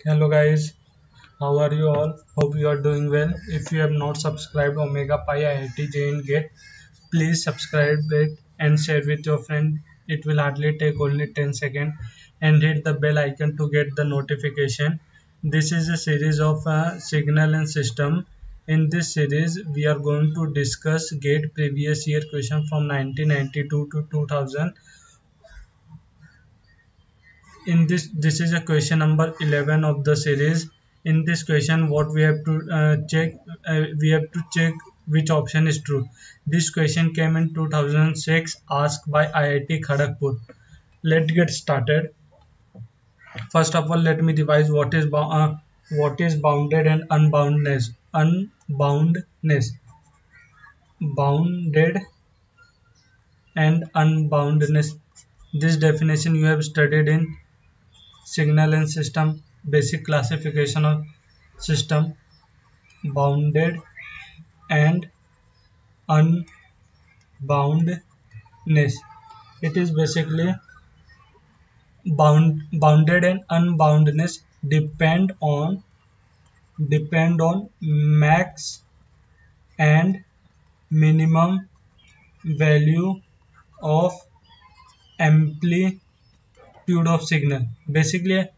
Hello guys, how are you all? Hope you are doing well. If you have not subscribed Omega Pi IIT JN Gate, please subscribe it and share with your friend. It will hardly take only 10 seconds and hit the bell icon to get the notification. This is a series of signal and system. In this series, we are going to discuss GATE previous year question from 1992 to 2000. In this is a question number 11 of the series. In this question what we have to check which option is true. This question came in 2006, asked by IIT Kharagpur. Let's get started. First of all, let me revise what is bounded and unboundedness. Bounded and unboundedness, this definition you have studied in signal and system basic classification of system. Bounded and unboundedness, it is basically bounded and unboundedness depend on max and minimum value of amplitude of signal. Basically,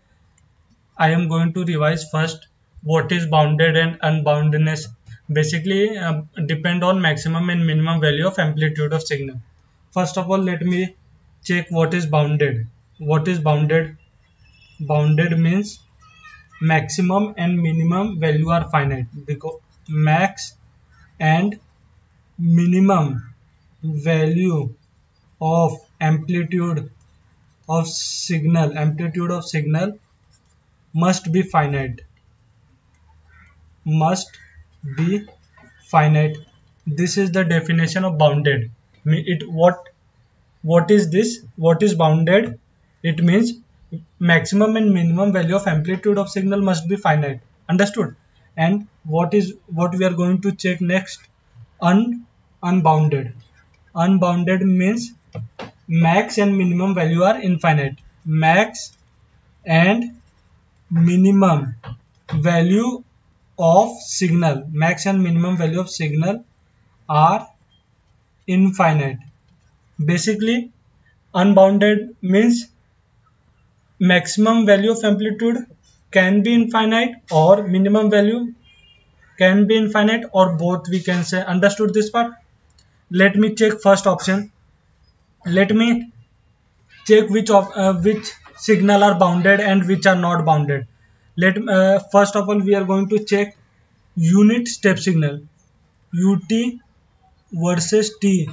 I am going to revise first what is bounded and unboundedness. Basically, depend on maximum and minimum value of amplitude of signal. First of all, let me check what is bounded. What is bounded? Bounded means maximum and minimum value are finite, because max and minimum value of amplitude of signal must be finite. Must be finite. This is the definition of bounded. What is this? What is bounded? It means maximum and minimum value of amplitude of signal must be finite. Understood? And what we are going to check next? Unbounded. Unbounded means max and minimum value are infinite. Max and minimum value of signal. Max and minimum value of signal are infinite. Basically, unbounded means maximum value of amplitude can be infinite or minimum value can be infinite, or both we can say. Understood this part? Let me check first option. Let me check which signal are bounded and which are not bounded. Let First of all, we are going to check unit step signal, UT versus T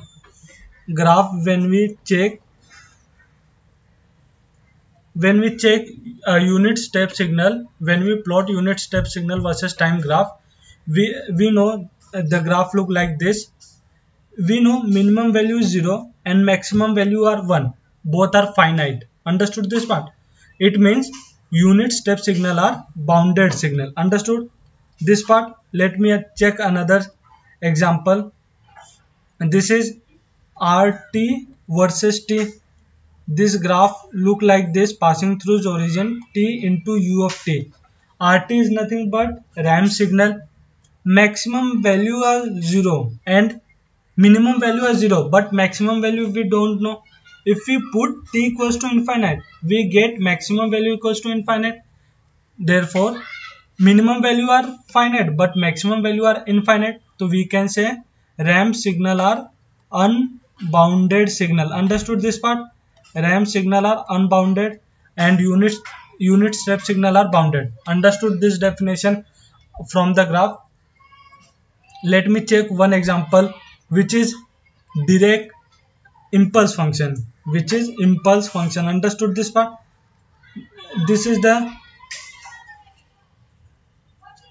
graph. When we check unit step signal, when we plot unit step signal versus time graph, we know the graph look like this. We know minimum value is 0 and maximum value are 1. Both are finite. Understood this part? It means unit step signal are bounded signal. Understood this part? Let me check another example. This is RT versus T. This graph look like this, passing through its origin T into U of T. RT is nothing but ramp signal. Maximum value are 0 and minimum value is 0, but maximum value we don't know. If we put t equals to infinite, we get maximum value equals to infinite. Therefore, minimum value are finite but maximum value are infinite. So we can say ramp signal are unbounded signal. Understood this part? Ramp signal are unbounded and unit step signal are bounded. Understood this definition from the graph? Let me check one example, which is direct impulse function. Understood this part? This is the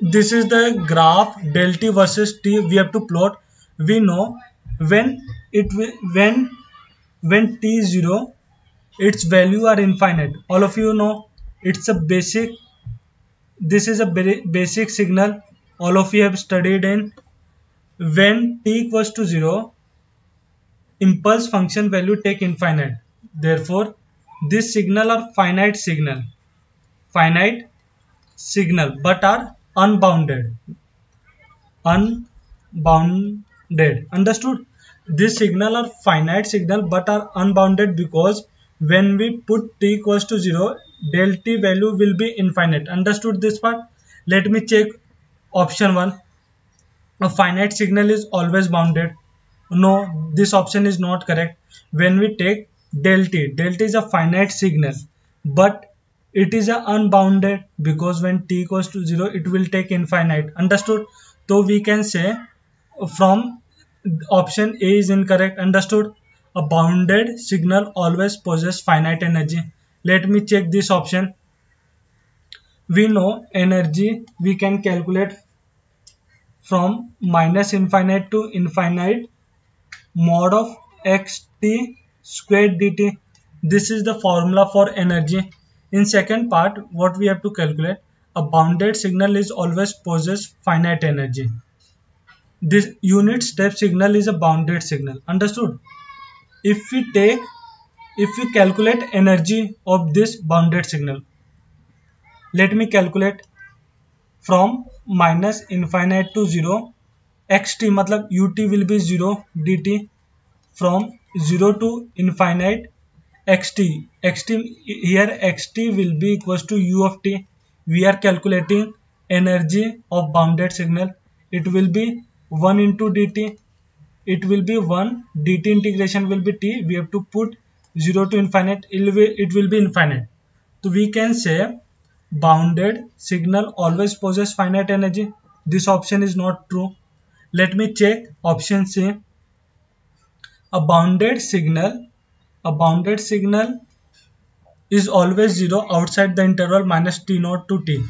this is the graph del t versus t we have to plot. We know when when t is 0, its value are infinite. All of you know it's a basic. This is a very basic signal all of you have studied in. When t equals to 0, impulse function value take infinite. Therefore, this signal are finite signal. Finite signal but are unbounded. Unbounded. Understood? This signal are finite signal but are unbounded because when we put t equals to 0, del t value will be infinite. Understood this part? Let me check option 1. A finite signal is always bounded. No, this option is not correct. When we take del t is a finite signal, but it is a unbounded because when t equals to 0, it will take infinite. Understood? So we can say from option A is incorrect. Understood? A bounded signal always possesses finite energy. Let me check this option. We know energy we can calculate from minus infinite to infinite mod of xt squared dt. This is the formula for energy. In second part, what we have to calculate, a bounded signal is always possess finite energy. This unit step signal is a bounded signal. Understood? If we calculate energy of this bounded signal, let me calculate from minus infinite to 0 xt मतलब ut will be 0 dt from 0 to infinite xt here xt will be equals to u of t. We are calculating energy of bounded signal. It will be 1 into dt. It will be 1 dt integration will be t. We have to put 0 to infinite. It will be infinite. So we can say bounded signal always possess finite energy. This option is not true. Let me check option C. A bounded signal is always 0 outside the interval minus t naught to t.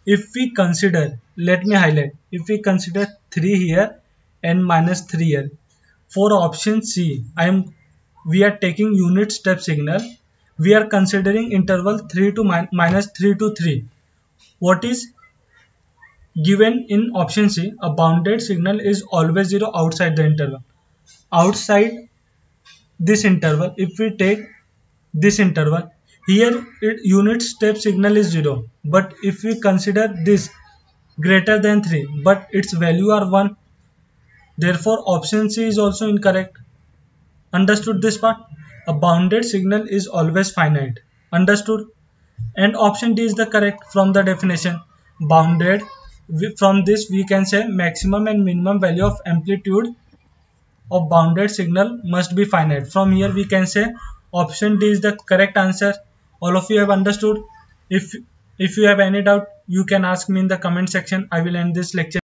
If we consider, let me highlight, if we consider 3 here and minus 3 here, for option C, we are taking unit step signal. We are considering interval 3 to minus 3 to 3. What is given in option C? A bounded signal is always 0 outside the interval. Outside this interval, if we take this interval, here unit step signal is 0, but if we consider this greater than 3 but its value are 1, therefore option C is also incorrect. Understood this part? A bounded signal is always finite. Understood? And option D is the correct from the definition. Bounded, from this we can say maximum and minimum value of amplitude of bounded signal must be finite. From here we can say option D is the correct answer. All of you have understood? If you have any doubt, you can ask me in the comment section. I will end this lecture.